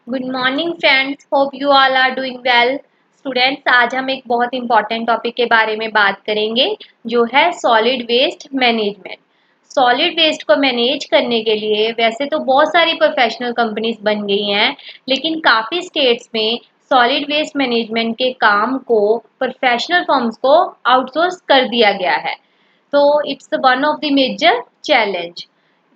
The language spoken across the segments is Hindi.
Good morning friends, hope you all are doing well. Students, आज हम एक बहुत इंपॉर्टेंट टॉपिक के बारे में बात करेंगे जो है solid waste management. Solid waste को मैनेज करने के लिए वैसे तो बहुत सारी प्रोफेशनल कंपनीज बन गई हैं, लेकिन काफ़ी स्टेट्स में सॉलिड वेस्ट मैनेजमेंट के काम को प्रोफेशनल फर्म्स को आउटसोर्स कर दिया गया है। तो it's one of the major challenge.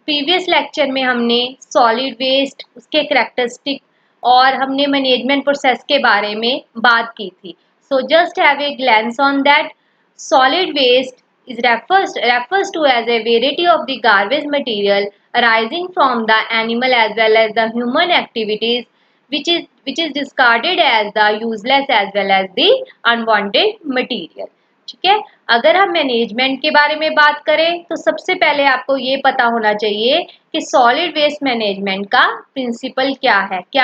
Previous lecture में हमने सॉलिड वेस्ट, उसके करैक्टरिस्टिक और हमने मैनेजमेंट प्रोसेस के बारे में बात की थी। So just have a glance on that. Solid waste is refers to as a variety of the garbage material arising from the animal as well as the human activities which is discarded as the useless as well as the unwanted material। ठीक है। अगर हम मैनेजमेंट के बारे में बात करें तो सबसे पहले आपको ये पता होना चाहिए कि सॉलिड वेस्ट मैनेजमेंट का प्रिंसिपल क्या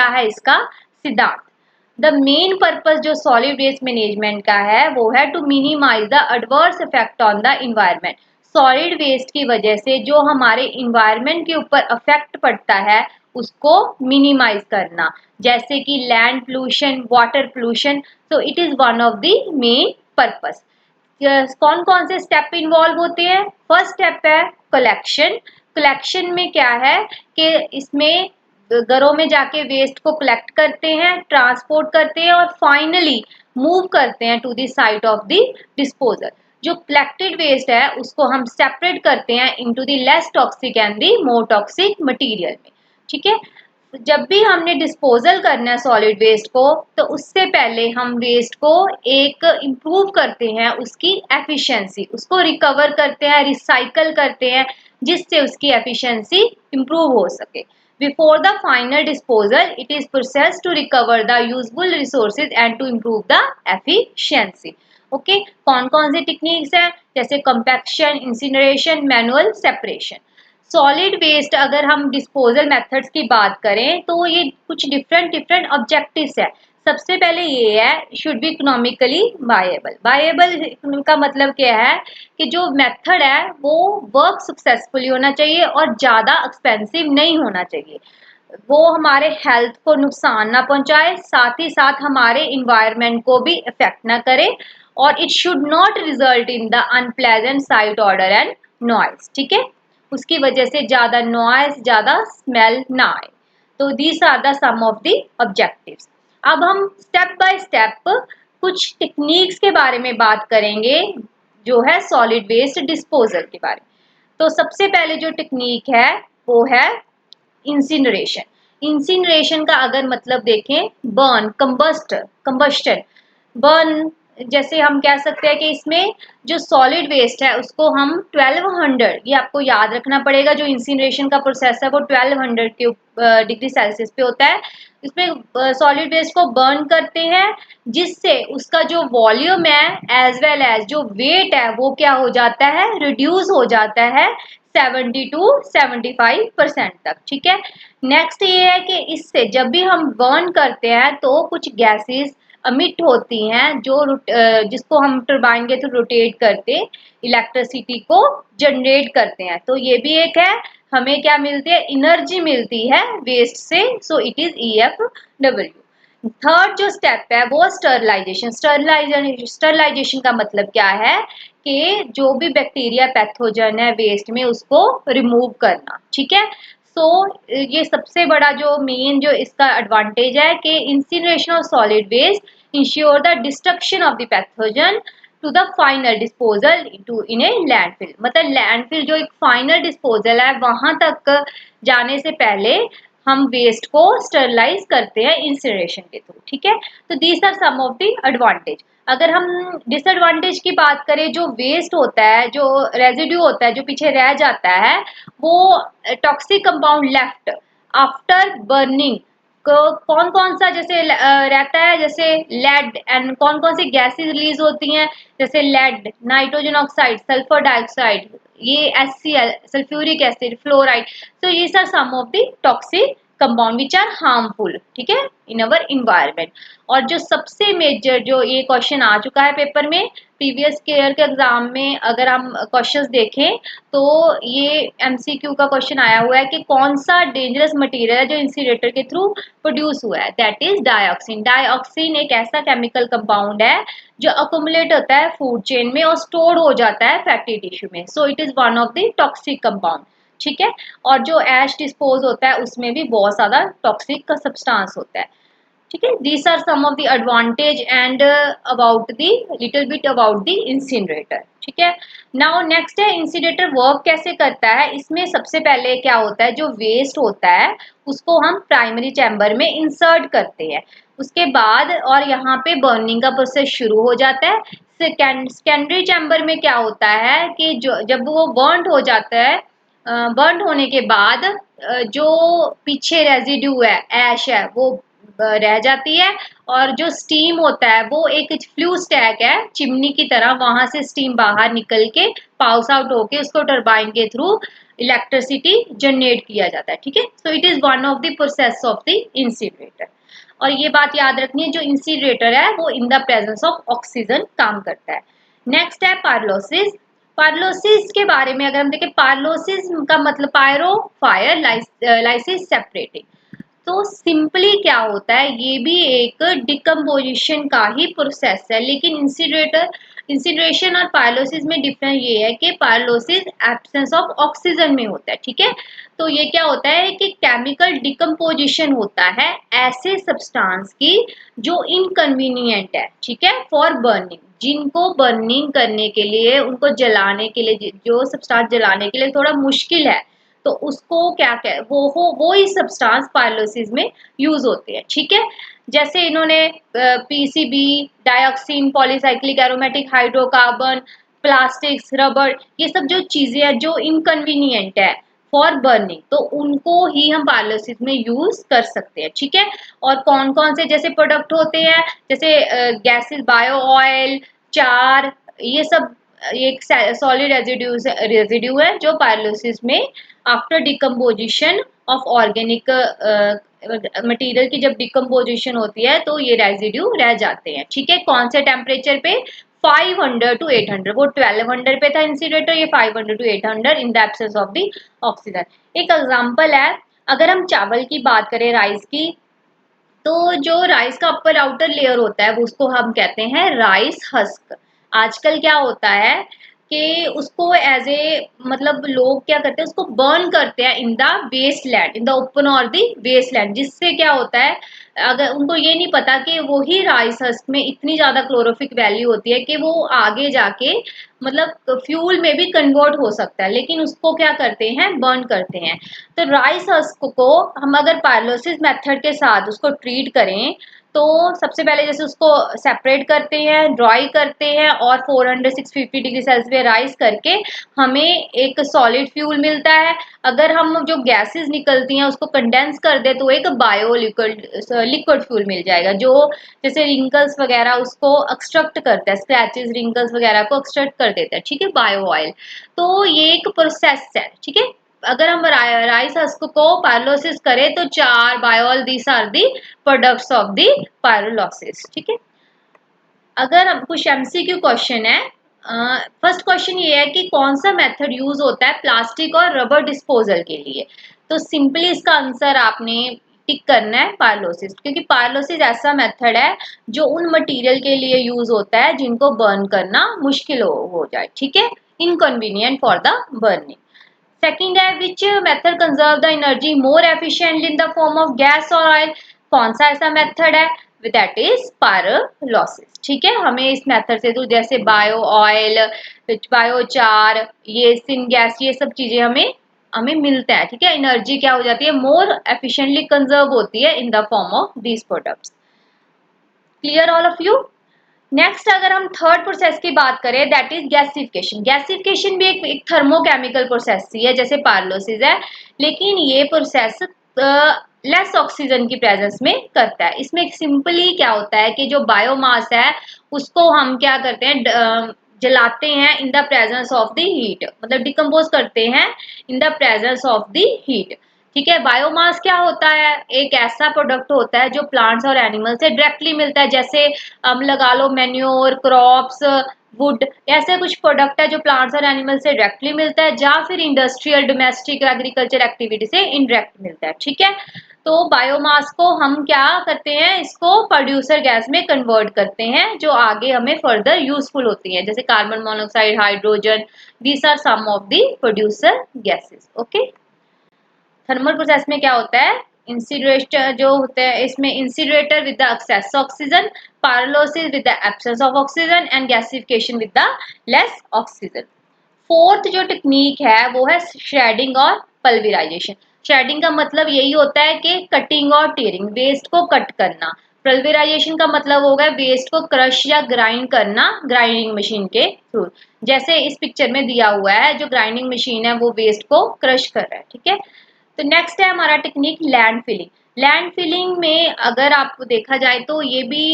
है इसका सिद्धांत। द मेन पर्पस जो सॉलिड वेस्ट मैनेजमेंट का है वो है to minimize the adverse effect on the environment. Solid waste की वजह से जो हमारे इन्वायरमेंट के ऊपर इफेक्ट पड़ता है उसको मिनिमाइज करना, जैसे कि लैंड पोल्यूशन, वाटर पोल्यूशन। तो it is one of the main purpose. कौन कौन से स्टेप इन्वॉल्व होते हैं? फर्स्ट स्टेप है कलेक्शन। कलेक्शन में क्या है कि इसमें घरों में जाके वेस्ट को कलेक्ट करते हैं, ट्रांसपोर्ट करते हैं और फाइनली मूव करते हैं to the site of the disposal. जो कलेक्टेड वेस्ट है उसको हम सेपरेट करते हैं into the less toxic and the more toxic material में। ठीक है। जब भी हमने डिस्पोजल करना है सॉलिड वेस्ट को, तो उससे पहले हम वेस्ट को एक इम्प्रूव करते हैं उसकी एफिशिएंसी, उसको रिकवर करते हैं, रिसाइकल करते हैं, जिससे उसकी एफिशिएंसी इम्प्रूव हो सके। Before the final disposal it is process to recover the useful resources and to improve the efficiency. Okay, कौन कौन से टेक्निक्स हैं? जैसे compaction, incineration, manual separation. Solid waste अगर हम डिस्पोजल मेथड्स की बात करें तो ये कुछ डिफरेंट ऑब्जेक्टिव्स है। सबसे पहले ये है शुड बी इकोनॉमिकली वायेबल। वायेबल का मतलब क्या है कि जो मेथड है वो वर्क सक्सेसफुली होना चाहिए और ज़्यादा एक्सपेंसिव नहीं होना चाहिए। वो हमारे हेल्थ को नुकसान ना पहुंचाए, साथ ही साथ हमारे इन्वायरमेंट को भी इफेक्ट ना करे, और it should not result in the unpleasant site order and noise. ठीक है, उसकी वजह से ज़्यादा नॉइज, ज़्यादा स्मेल ना आए। तो these are the some of the objectives. अब हम स्टेप बाय स्टेप कुछ टेक्निक्स के बारे में बात करेंगे जो है सॉलिड वेस्ट डिस्पोजल के बारे में। तो सबसे पहले जो टेक्निक है वो है इंसिनरेशन। इंसिनरेशन का अगर मतलब देखें, बर्न, कंबस्टन, बर्न, जैसे हम कह सकते हैं कि इसमें जो सॉलिड वेस्ट है उसको हम 1200, ये आपको याद रखना पड़ेगा, जो इंसिनरेशन का प्रोसेस है वो 1200 के डिग्री सेल्सियस पे होता है। इसमें सॉलिड वेस्ट को बर्न करते हैं, जिससे उसका जो वॉल्यूम है एज वेल एज जो वेट है वो क्या हो जाता है, रिड्यूस हो जाता है 70 टू 75% तक। ठीक है। नेक्स्ट ये है कि इससे जब भी हम बर्न करते हैं तो कुछ गैसेस अमिट होती हैं जो जिसको हम टरबाइन के थ्रू रोटेट करते इलेक्ट्रिसिटी को जनरेट करते हैं। तो ये भी एक है, हमें क्या मिलती है, एनर्जी मिलती है वेस्ट से। So it is EFW। Third जो स्टेप है वो स्टरलाइजेशन। स्टरलाइजेशन का मतलब क्या है कि जो भी बैक्टीरिया पैथोजन है वेस्ट में उसको रिमूव करना। ठीक है। सो ये सबसे बड़ा जो मेन जो इसका एडवांटेज है कि incineration of solid waste ensure the destruction of the pathogen to the final disposal to in a landfill. मतलब लैंडफिल जो एक फाइनल डिस्पोजल है वहां तक जाने से पहले हम वेस्ट को स्टरलाइज करते हैं इंसिनरेशन के थ्रू। ठीक है। तो these are some of the advantage. अगर हम डिसएडवांटेज की बात करें, जो वेस्ट होता है, जो रेजिड्यू होता है, जो पीछे रह जाता है, वो toxic compound left after burning कौन कौन सा जैसे रहता है, जैसे लेड, एंड कौन कौन सी गैसेस रिलीज होती हैं, जैसे lead, nitrogen oxide, sulphur dioxide, ये HCl, सल्फ्यूरिक एसिड, फ्लोराइड। तो ये are some of the toxic compound which are harmful. ठीक है, इन अवर इन्वायरमेंट। और जो सबसे मेजर जो ये क्वेश्चन आ चुका है पेपर में प्रीवियस ईयर के एग्जाम में अगर हम क्वेश्चंस देखें तो ये एमसीक्यू का क्वेश्चन आया हुआ है कि कौन सा डेंजरस मटेरियल है जो इंसिनरेटर के थ्रू प्रोड्यूस हुआ है, दैट इज डाइऑक्सिन। डाइऑक्सिन एक ऐसा केमिकल कंपाउंड है जो अकोमुलेट होता है फूड चेन में और स्टोर हो जाता है फैटी टिश्यू में, so it is one of the toxic compound. ठीक है, और जो ऐश डिस्पोज होता है उसमें भी बहुत ज्यादा टॉक्सिक का सब्सटेंस होता है। ठीक है, these are some of the advantage and about the little bit about the incinerator। ठीक है, नाउ नेक्स्ट है इंसिनरेटर वर्क कैसे करता है। इसमें सबसे पहले क्या होता है, जो वेस्ट होता है उसको हम प्राइमरी चैम्बर में इंसर्ट करते हैं, उसके बाद और यहाँ पे बर्निंग का प्रोसेस शुरू हो जाता है। सेकेंडरी चैम्बर में क्या होता है कि जो जब वो बर्न हो जाता है, बर्न होने के बाद जो पीछे रेजिड्यू है, ऐश है, वो रह जाती है और जो स्टीम होता है वो एक फ्लू स्टैक है चिमनी की तरह, वहां से स्टीम बाहर निकल के पाउस आउट होके उसको टरबाइन के थ्रू इलेक्ट्रिसिटी जनरेट किया जाता है। ठीक है, so it is one of the process of the incinerator. और ये बात याद रखनी है, जो इंसिनरेटर है वो in the presence of oxygen काम करता है। नेक्स्ट है पायरोलिसिस। पायरोलिसिस के बारे में अगर हम देखें, पायरोलिसिस का मतलब पायरो फायर, लाइसिस सेपरेटिंग। तो सिंपली क्या होता है, ये भी एक डिकम्पोजिशन का ही प्रोसेस है, लेकिन इंसिनरेशन और पायरोलिसिस में डिफरेंस ये है कि पायरोलिसिस एब्सेंस ऑफ ऑक्सीजन में होता है। ठीक है, तो ये क्या होता है कि केमिकल डिकम्पोजिशन होता है ऐसे सब्सटेंस की जो इनकन्वीनियंट है, ठीक है, फॉर बर्निंग, जिनको बर्निंग करने के लिए, उनको जलाने के लिए, जो सब्सटेंस जलाने के लिए थोड़ा मुश्किल है, तो उसको क्या कह वो ही सब्सटेंस पायरोलिसिस में यूज होते हैं। ठीक है, जैसे इन्होंने PCB, dioxin, polycyclic aromatic hydrocarbon, plastics, rubber, ये सब जो चीजें हैं जो इनकन्वीनियंट है फॉर बर्निंग, तो उनको ही हम पायरोलिसिस में यूज कर सकते हैं। ठीक है, और कौन कौन से जैसे प्रोडक्ट होते हैं, जैसे गैसेस, बायो ऑयल, चार, ये सब एक सॉलिड रेजिड्यू है जो पायरोलिसिस में after decomposition of organic material की जब डिकम्पोजिशन होती है तो ये रेजिड्यू रह जाते हैं। ठीक है, कौन से टेम्परेचर पे, 500 to 800, वो 1200 पे था इंसिनरेटर, ये 500 to 800 in the absence of the oxygen. एक एग्जांपल है, अगर हम चावल की बात करें, राइस की, तो जो राइस का अपर आउटर लेयर होता है वो उसको हम कहते हैं राइस हस्क। आजकल क्या होता है कि उसको एज ए मतलब लोग क्या करते हैं, उसको बर्न करते हैं in the waste land, in the open और द वेस्ट लैंड, जिससे क्या होता है, अगर उनको ये नहीं पता कि वही राइस हस्क में इतनी ज्यादा क्लोरोफिक वैल्यू होती है कि वो आगे जाके मतलब फ्यूल में भी कन्वर्ट हो सकता है, लेकिन उसको क्या करते हैं, बर्न करते हैं। तो राइस हस्क को हम अगर पायरोलिसिस मेथड के साथ उसको ट्रीट करें तो सबसे पहले जैसे उसको सेपरेट करते हैं, ड्राई करते हैं और 400-650 डिग्री सेल्सियस पे राइस करके हमें एक सॉलिड फ्यूल मिलता है। अगर हम जो गैसेस निकलती हैं उसको कंडेंस कर दे तो एक बायो लिक्विड फ्यूल मिल जाएगा, जो जैसे रिंकल्स वगैरह उसको एक्सट्रैक्ट करता है, स्क्रैचेस, रिंकल्स वगैरह को एक्सट्रैक्ट कर देता है। ठीक है, बायो ऑयल। तो ये एक प्रोसेस है। ठीक है, अगर हम राइस हस्क को पायरोलिसिस करें तो char bio oil, these are the products of the pyrolysis. ठीक है, अगर हम कुछ एमसीक्यू क्वेश्चन है, फर्स्ट क्वेश्चन ये है कि कौन सा मेथड यूज होता है प्लास्टिक और रबर डिस्पोजल के लिए। तो सिंपली इसका आंसर आपने टिक करना है पायरोलिसिस, क्योंकि पायरोलिसिस ऐसा मेथड है जो उन मटेरियल के लिए यूज होता है जिनको बर्न करना मुश्किल हो जाए। ठीक है, inconvenient for the burning. Second है, which method conserve the energy more efficiently in the form of gas और ऑयल। कौन सा ऐसा मेथड है, दैट इज पायरोलिसिस। ठीक है, हमें इस मेथड से तो जैसे बायो ऑयल, बायोचार, ये सिन गैस, ये सब चीजें हमें हमें मिलता है। ठीक है, एनर्जी क्या हो जाती है, मोर एफिशिएंटली कंजर्व होती है इन the form of these products. Clear all of you. Next अगर हम थर्ड प्रोसेस की बात करें, दैट इज गैसिफिकेशन। गैसिफिकेशन भी एक थर्मोकेमिकल प्रोसेस ही है जैसे पायरोलिसिस है, लेकिन ये प्रोसेस लेस ऑक्सीजन की प्रेजेंस में करता है। इसमें सिंपली क्या होता है कि जो बायोमास है उसको हम क्या करते हैं, जलाते हैं in the presence of the heat, मतलब डिकम्पोज करते हैं in the presence of the heat. ठीक है। बायोमास क्या होता है? एक ऐसा प्रोडक्ट होता है जो प्लांट्स और एनिमल से डायरेक्टली मिलता है, जैसे लगा लो मैन्योर, क्रॉप्स, वुड, ऐसे कुछ प्रोडक्ट है जो प्लांट्स और एनिमल से डायरेक्टली मिलता है, या फिर इंडस्ट्रियल, डोमेस्टिक, एग्रीकल्चर एक्टिविटी से इनडायरेक्ट मिलता है। ठीक है। तो बायोमास को हम क्या करते हैं, इसको प्रोड्यूसर गैस में कन्वर्ट करते हैं, जो आगे हमें फर्दर यूजफुल होती है, जैसे carbon monoxide, hydrogen, these are some of the producer gases. Okay. Thermal process में क्या होता है, इंसिनरेटर जो होते हैं, इसमें incinerator with the excess oxygen, pyrolysis with the absence of oxygen, and gasification with the less oxygen. Fourth जो टेक्निक है वो है श्रेडिंग और पल्वराइजेशन। श्रेडिंग का मतलब यही होता है कि कटिंग और टीयरिंग, वेस्ट को कट करना। पल्वराइजेशन का मतलब होगा वेस्ट को क्रश या ग्राइंड करना ग्राइंडिंग मशीन के थ्रू। जैसे इस पिक्चर में दिया हुआ है, जो ग्राइंडिंग मशीन है वो वेस्ट को क्रश कर रहा है। ठीक है। तो नेक्स्ट है हमारा technique land filling. Land filling में अगर आपको देखा जाए तो ये भी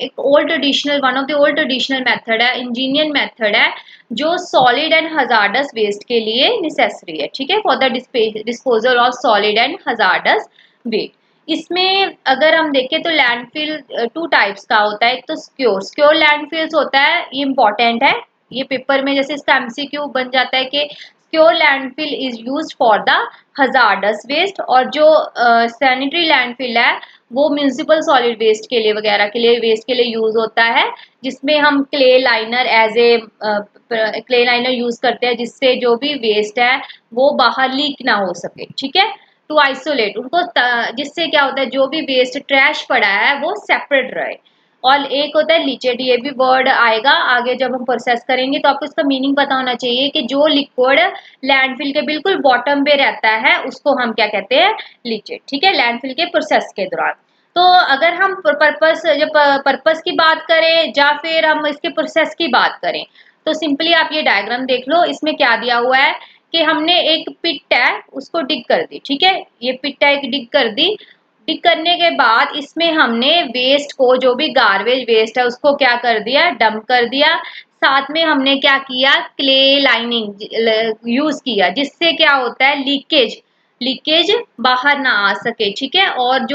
एक old traditional, one of the old traditional method है, इंजीनियर मेथड है, जो सॉलिड एंड हजार्डस वेस्ट के लिए नेसेसरी है। ठीक है, for the disposal of solid and hazardous waste. इसमें अगर हम देखें तो लैंडफिल टू टाइप्स का होता है। एक तो सिक्योर लैंडफिल्स होता है, ये इंपॉर्टेंट है, ये पेपर में जैसे इसका एमसीक्यू बन जाता है कि secure landfill is used for the hazardous waste, और जो सैनिटरी लैंडफिल है वो म्यूनिसिपल सॉलिड वेस्ट के लिए वगैरह के लिए वेस्ट के लिए यूज होता है, जिसमें हम clay liner clay liner use करते हैं, जिससे जो भी वेस्ट है वो बाहर लीक ना हो सके। ठीक है, टू आइसोलेट उनको, जिससे क्या होता है जो भी वेस्ट ट्रैश पड़ा है वो सेपरेट रहे। और एक होता है लीचेट, ये भी वर्ड आएगा आगे जब हम प्रोसेस करेंगे, तो आपको इसका मीनिंग पता होना चाहिए कि जो लिक्विड लैंडफिल के बिल्कुल बॉटम पे रहता है उसको हम क्या कहते हैं, लीचेट। ठीक है, लैंडफिल के प्रोसेस के दौरान। तो अगर हम पर्पस की बात करें या फिर हम इसके प्रोसेस की बात करें, तो सिंपली आप ये डायग्राम देख लो, इसमें क्या दिया हुआ है कि हमने एक पिट है उसको डिग कर दी। ठीक है, ये पिट है एक डिग कर दी, डिग करने के बाद इसमें हमने वेस्ट को, जो भी गार्बेज वेस्ट है उसको क्या कर दिया, डंप कर दिया। साथ में हमने क्या किया, क्ले लाइनिंग यूज किया, जिससे क्या होता है लीकेज बाहर ना आ सके। ठीक है, और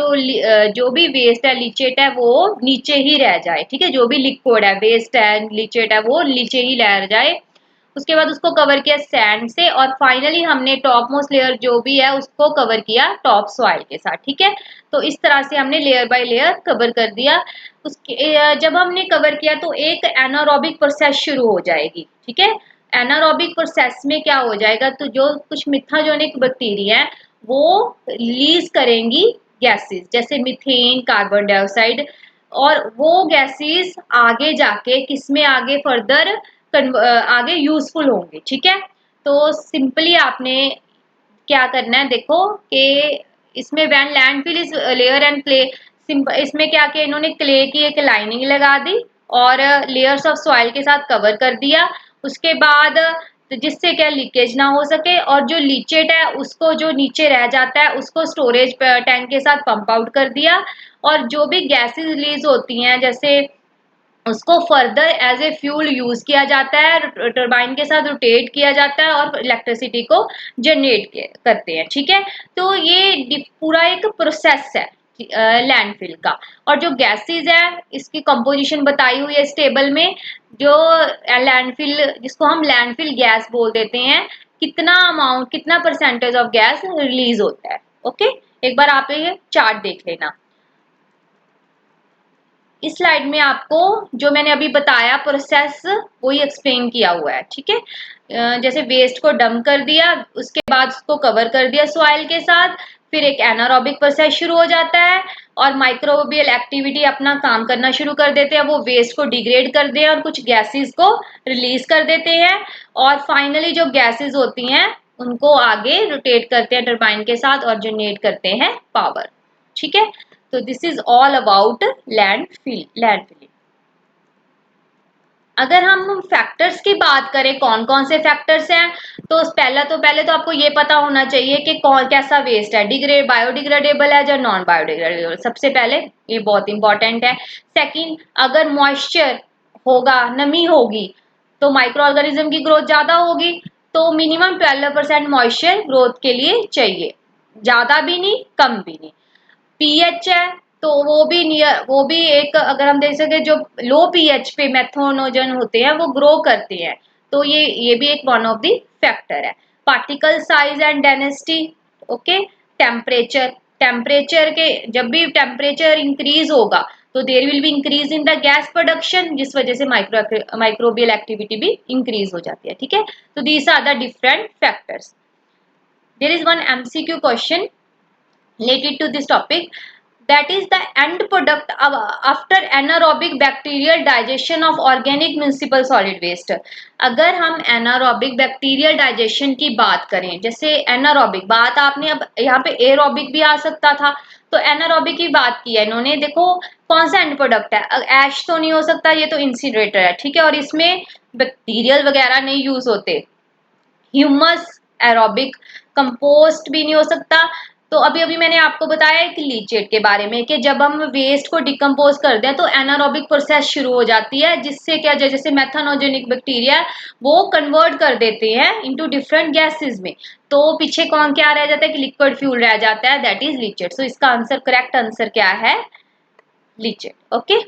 जो भी वेस्ट है लीचेट है वो नीचे ही रह जाए। ठीक है, जो भी लिक्विड है, वेस्ट है, लीचेट है, वो नीचे ही रह जाए। उसके बाद उसको कवर किया सैंड से, और फाइनली हमने टॉप मोस्ट लेयर जो भी है उसको कवर किया टॉप सॉइल के साथ। ठीक है, तो इस तरह से हमने लेयर बाय लेयर कवर कर दिया। उसके जब हमने कवर किया तो एक एनारोबिक प्रोसेस शुरू हो जाएगी। ठीक है, एनारोबिक प्रोसेस में क्या हो जाएगा, तो जो कुछ मिथाजोनिक बैक्टीरिया है वो रिलीज करेंगी गैसेस, जैसे मीथेन, कार्बन डाइऑक्साइड, और वो गैसेस आगे जाके किसमें आगे फर्दर आगे यूजफुल होंगे। ठीक है, तो सिंपली आपने क्या करना है, देखो कि इसमें when landfill is layer and clay, इसमें क्या किया इन्होंने, क्ले की एक लाइनिंग लगा दी और लेयर्स ऑफ सॉइल के साथ कवर कर दिया। उसके बाद तो जिससे क्या लीकेज ना हो सके, और जो लीचेट है उसको, जो नीचे रह जाता है उसको स्टोरेज टैंक के साथ पंप आउट कर दिया, और जो भी गैसेस रिलीज होती हैं जैसे उसको further as a fuel use किया जाता है, टरबाइन के साथ रोटेट किया जाता है और इलेक्ट्रिसिटी को जनरेट करते हैं। ठीक है, तो ये पूरा एक प्रोसेस है लैंडफिल का। और जो गैसेस है इसकी कंपोजिशन बताई हुई है इस टेबल में, जो लैंडफिल, जिसको हम लैंडफिल गैस बोल देते हैं, कितना अमाउंट, कितना परसेंटेज ऑफ गैस रिलीज होता है। ओके, एक बार आप ये चार्ट देख लेना। इस स्लाइड में आपको जो मैंने अभी बताया प्रोसेस वही एक्सप्लेन किया हुआ है। ठीक है, जैसे वेस्ट को डंप कर दिया, उसके बाद उसको कवर कर दिया सॉइल के साथ, फिर एक एनारोबिक प्रोसेस शुरू हो जाता है और माइक्रोबियल एक्टिविटी अपना काम करना शुरू कर देते हैं, वो वेस्ट को डिग्रेड कर दे और कुछ गैसेस को रिलीज कर देते हैं, और फाइनली जो गैसेस होती हैं उनको आगे रोटेट करते हैं टरबाइन के साथ और जनरेट करते हैं पावर। ठीक है, तो दिस इज ऑल अबाउट लैंडफिलिंग। अगर हम फैक्टर्स की बात करें, कौन कौन से फैक्टर्स हैं, तो पहले तो आपको ये पता होना चाहिए कि कौन कैसा वेस्ट है, बायोडिग्रेडेबल है या नॉन बायोडिग्रेडेबल, सबसे पहले ये बहुत इंपॉर्टेंट है। सेकंड, अगर मॉइस्चर होगा, नमी होगी, तो माइक्रो ऑर्गेनिज्म की ग्रोथ ज्यादा होगी, तो मिनिमम 12% मॉइस्चर ग्रोथ के लिए चाहिए। ज्यादा भी नहीं कम भी नहीं। पीएच है तो वो भी एक, अगर हम देख सके, जो लो पीएच पे मेथनोजन होते हैं वो ग्रो करते हैं, तो ये भी एक वन ऑफ द फैक्टर है। Particle size and density, okay. Temperature, temperature के जब भी टेम्परेचर इंक्रीज होगा तो there will be increase in the gas production, जिस वजह से माइक्रोबियल एक्टिविटी भी इंक्रीज हो जाती है, ठीक है। तो these are the different factors. There is one MCQ question related to this topic, that is the end product after anaerobic bacterial digestion of organic municipal solid waste। अगर हम anaerobic bacterial digestion की बात करें, जैसे anaerobic बात आपने, अब यहाँ पे aerobic भी आ सकता था, तो anaerobic की बात की है इन्होंने। देखो कौन सा एंड प्रोडक्ट है, एश तो नहीं हो सकता, ये तो इंसिनरेटर है, ठीक है, और इसमें बैक्टीरियल वगैरह नहीं यूज होते। ह्यूमस एरोबिक, कंपोस्ट भी नहीं हो सकता। तो अभी अभी मैंने आपको बताया एक लीचेट के बारे में कि जब हम वेस्ट को डिकम्पोज करते हैं तो एनारोबिक प्रोसेस शुरू हो जाती है, जिससे क्या, जैसे मेथनोजेनिक बैक्टीरिया वो कन्वर्ट कर देते हैं इनटू डिफरेंट गैसेस में। तो पीछे कौन क्या रह जाता है कि लिक्विड फ्यूल रह जाता है, दैट इज लीचेट। सो इसका आंसर, करेक्ट आंसर क्या है, लीचेट, ओके।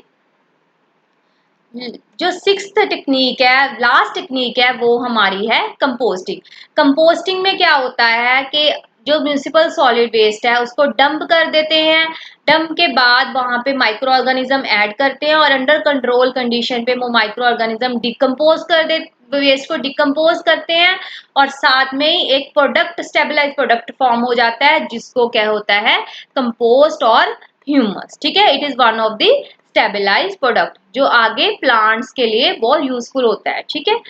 जो सिक्स्थ टेक्निक है, लास्ट टेक्निक है, वो हमारी है कंपोस्टिंग। कंपोस्टिंग में क्या होता है कि जो म्यूनिसिपल सॉलिड वेस्ट है उसको डंप कर देते हैं। डंप के बाद वहां पे माइक्रो ऑर्गेनिज्म ऐड करते हैं और अंडर कंट्रोल कंडीशन पे वो माइक्रो ऑर्गेनिज्म डिकम्पोज कर दे, वेस्ट को डिकम्पोज करते हैं, और साथ में ही एक प्रोडक्ट, स्टेबलाइज प्रोडक्ट फॉर्म हो जाता है, जिसको क्या होता है, कंपोस्ट और ह्यूमस, ठीक है। It is one of the stabilize product जो आगे प्लांट्स के लिए बहुत यूजफुल होता है, ठीक है।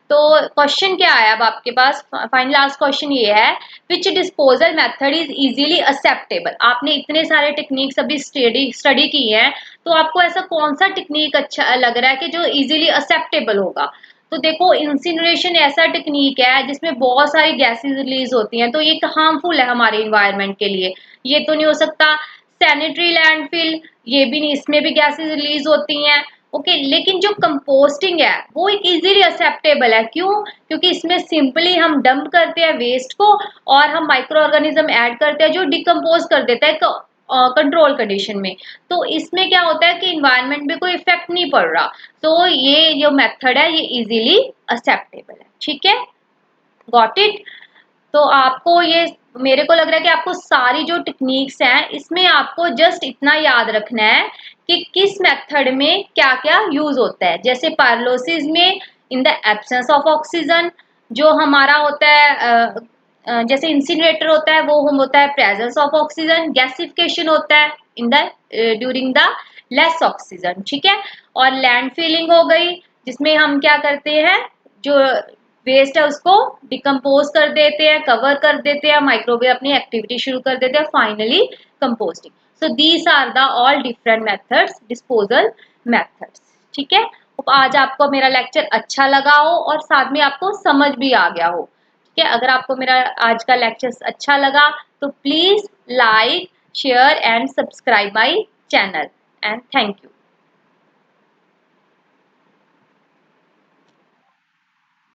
तो क्वेश्चन क्या है अब आपके पास, फाइनल लास्ट क्वेश्चन ये है, which disposal method is easily acceptable. आपने इतने सारे टेक्निक्स अभी स्टडी की हैं, तो आपको ऐसा कौन सा टेक्निक अच्छा लग रहा है कि जो इजीली एक्सेप्टेबल होगा। तो देखो इंसिनरेशन ऐसा टेक्निक है जिसमें बहुत सारी गैसेस रिलीज होती हैं, तो ये हार्मफुल है हमारे इन्वायरमेंट के लिए, ये तो नहीं हो सकता। सैनिटरी लैंडफिल, ये भी नहीं, इसमें भी गैसेस रिलीज होती हैं, ओके। लेकिन जो कंपोस्टिंग है वो एक इजीली एक्सेप्टेबल है, क्यों, क्योंकि इसमें सिंपली हम डंप करते हैं वेस्ट को और हम माइक्रो ऑर्गेनिज्म ऐड करते हैं जो डिकम्पोज कर देता है कंट्रोल कंडीशन में। तो इसमें क्या होता है कि इन्वायरमेंट में कोई इफेक्ट नहीं पड़ रहा, तो ये जो मेथड है ये इजीली एक्सेप्टेबल है, ठीक है। Got it. तो आपको ये, मेरे को लग रहा है कि आपको सारी जो टेक्निक्स हैं इसमें आपको जस्ट इतना याद रखना है कि किस मेथड में क्या क्या यूज होता है। जैसे पायरोलिसिस में in the absence of oxygen, जो हमारा होता है जैसे इंसिनरेटर होता है वो हम होता है प्रेजेंस ऑफ ऑक्सीजन। गैसिफिकेशन होता है in the during the less oxygen, ठीक है। और लैंड फिलिंग हो गई, जिसमें हम क्या करते हैं, जो वेस्ट है उसको डिकम्पोज कर देते हैं, कवर कर देते हैं, माइक्रोवेव अपनी एक्टिविटी शुरू कर देते हैं, finally composting. So these are the all different methods, disposal methods, ठीक है। आज आपको मेरा लेक्चर अच्छा लगा हो और साथ में आपको समझ भी आ गया हो, ठीक है। अगर आपको मेरा आज का लेक्चर अच्छा लगा तो please like, share and subscribe my channel, and thank you.